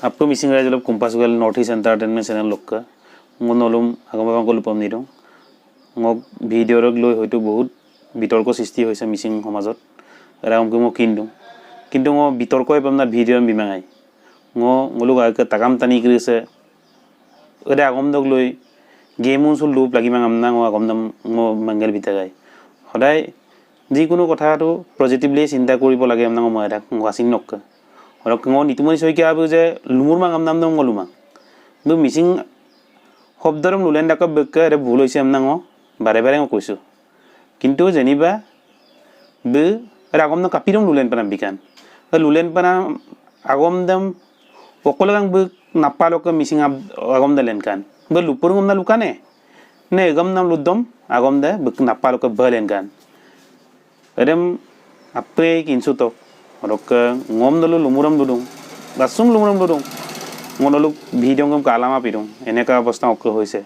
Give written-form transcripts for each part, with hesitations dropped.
आपको missing rise लोग कुंपास गल नॉर्थ ईस्ट एंटरटेनमेंट चैनल लोग का मैं नलुम आगम को लुपम नहीं दूँ मैं वीडियो रख लो होइतो बहुत বিতর্ক সৃষ্টি হৈছে মিচিং সমাজত ৰামকে মই কিন্তু মই বিতৰ্ক আপোনাৰ ভিডিঅ' বিমাঙাই মই লোক তাকাম টানি কৰিছে ওদে আগম দক লৈ গেম উনসুল লুপ লাগি মাংনা মই আগম দম মই মঙ্গল বিতাগাই সদায় যিকোনো কথাটো পজিটিভলি চিন্তা কৰিব লাগে আমনা মই এটা ওয়াসিন নক হৰক মই নিতুমনি সৈকিয়া আবু যে লুমুৰ মাং আমনাম দম গলুমা বু মিচিং শব্দৰম লুলেন ডাক বকে এৰে ভুল হৈছে আমনা মই বাৰে বাৰে মই কৈছো কিন্তু জেনিবা বে আগম দম কাপিৰম লুলেন পানা বিকান লুলেন পানা আগম দম অকলগাং বে নাপালক মিচিং আগম দলেন কান বে লুপুরম না লুকানে নে গম নাম লুদম আগম দে বে নাপালক বলেন কান এরম আপে কিনসু তো রক ngom দলু লুমুরম লুদুং বাসুং লুমুরম লুদুং মনলু ভিডিও গম কালামা পিদুং এনেকা অৱস্থা অক হৈছে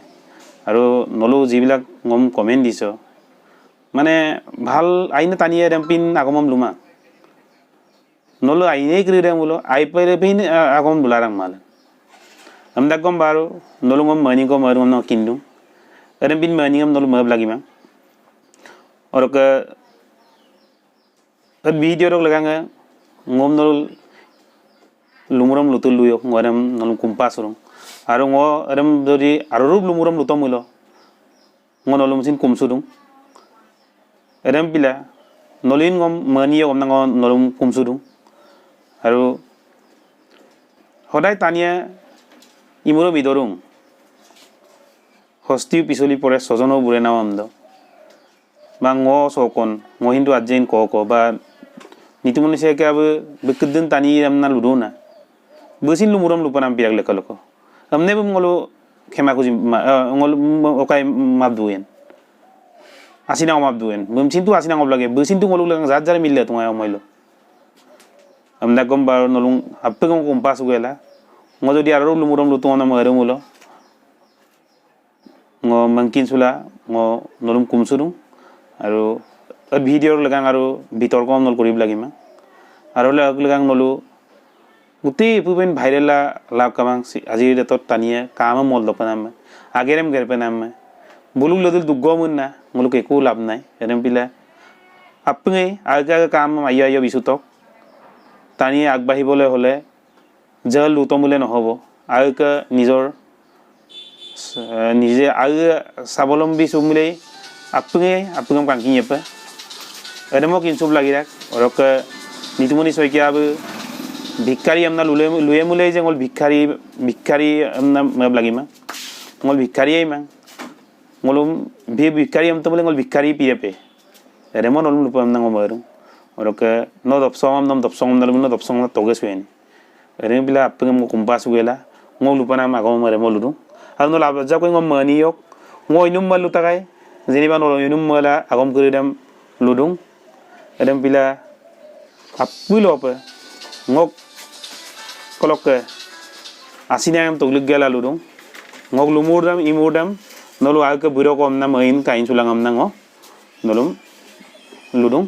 আৰু নলু যিবিলাক ngom কমেন্ট দিছো মানে ভাল আইনে টানিয়ে পিন আগমম লুমা নলো আইনে ক্রিরে মুলো আই পাইলে পিন আগম বুলারাং মাল আমদা গম বারো নলো গম মানি গম মারু ন কিন্দু এরে পিন মানি গম নলো মব লাগিমা অরক ভিডিও রক লাগাঙ্গা ngom নলো লুমুরম লুতুল লুয়ো ngorem নলো কুম্পাসরং আরো ng এরম যদি আরো রূপ লুমুরম লুতম মুলো ng নলো মসিন কুমসুদুং এরম পিলা নলিন গম মানিয়ে গম না নলো কুমসুদুং আৰু সদায় টানিয়া ইমুৰো বিদৰুং হস্তি পিছলি পৰে সজন বুৰে নাম আমদ বা ঙ সকন ঙ হিন্দু আজেন ক বা নিতুমনি সেকে আব বেকদিন টানি আমনা লুদো না বসিন লুমুরম লুপনাম বিরাগ লেখ লক আমনে ngolo খেমা খুজি ngolo ওকাই মাপ দুয়েন আসিনা মাপ দুয়েন বমচিনতু আসিনা ngob লাগে বসিনতু ngolo লাগ জাত জারে মিললে তোমায় মইলো আমদা গম বারো নলুং আপে গম কুম্পাস গেলা ng যদি আরো লুমুরম লুতো না মরে মুলো ng মাংকিন সুলা ng নলুম কুমসুদুং আৰু ভিডিও লাগাং আৰু বিতৰ্ক নল কৰিব লাগিমা আৰু লাগাং নলু গুটি পুবেন ভাইরালা লাভ কামাং আজি রেতত টানিয়ে কাম মল দপনাম আগেরেম গেরপেনাম বুলুক লদুল দুগমুন না মুলুক একো লাভ নাই এরম পিলা আপে আগে কাম আইয়া আইয়া বিসুতক টানি আগবাঢ়িবলৈ হলে জল লুতমুলে নহব আগে নিজৰ নিজে আগে স্বাৱলম্বী চুমুলে আপে কাংকি এপে এৰম কিনসুব লাগি ৰাখ অৰক নিতুমনি সৈকিয়াবো ভিক্ষাৰী আমনা লুয়ে মুলে যে ngol ভিক্ষাৰী আমনা মব লাগিমা ngol ভিক্ষাৰীয়ে মা ngolum ভিক্ষাৰী আমতো বলে ngol ভিক্ষাৰী পিয়েপে এরম নলুম loop আমনা ngomaro orok no dopsong dalam no dopsong na toges wen eren bila apeng mo kumpas wela ngol lupa na magom mare mo ludu al no labja ko ngom mani yok ngo inum malu takai jeni ban no inum mala agom kuridam ludung eren bila apulo apa ngok kolok asina am toglik gela ludung ngok lumurdam imurdam nolu agke buro ko amna main kain sulang amna ngo nolum ludung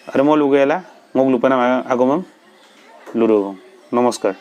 আৰু মই লুগেলা মোক লুপানা আগমম ludo নমস্কাৰ